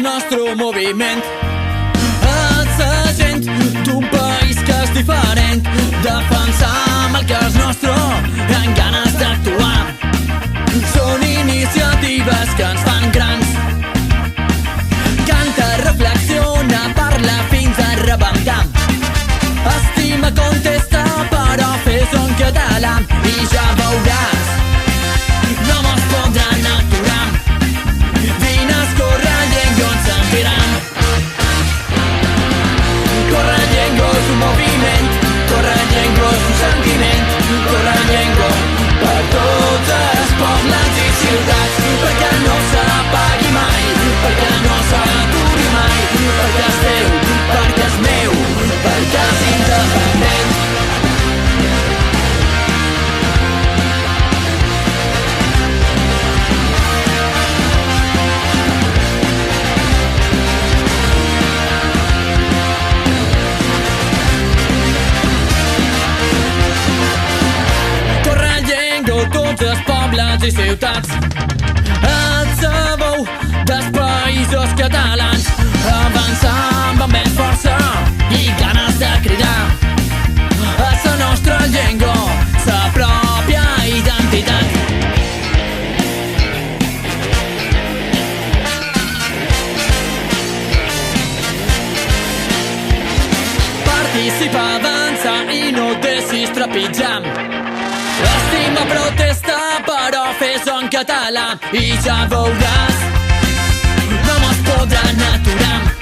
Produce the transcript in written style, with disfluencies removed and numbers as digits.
nostre moviment. Ets la gent d'un país que és diferent, defensam el que és nostre amb ganes d'actuar. Són iniciatives que ens fan grans. Canta, reflexiona, parla fins a rebentar. Estima, contesta, però fes-ho en català i ja veuràs, no mos podran aturar. Vines, corre, llengua, ens sentiran. Corre, llengua, és un moviment. Corre, llengua, és un sentiment. Corre, llengua, per tots els pobles i ciutats, perquè no s'apagui mai, perquè no s'aturi mai, perquè és teu, perquè és meu, perquè és independent. Corre, llengua, tots els pobles i ciutats. Ets la veu dels països catalans. Avançam amb més força i ganes de cridar. És la nostra llengua, la pròpia identitat. Participa, avança i no deixis trepitjar. Estima, protesta, però fes-ho en català i ja veuràs, no mos podran aturar.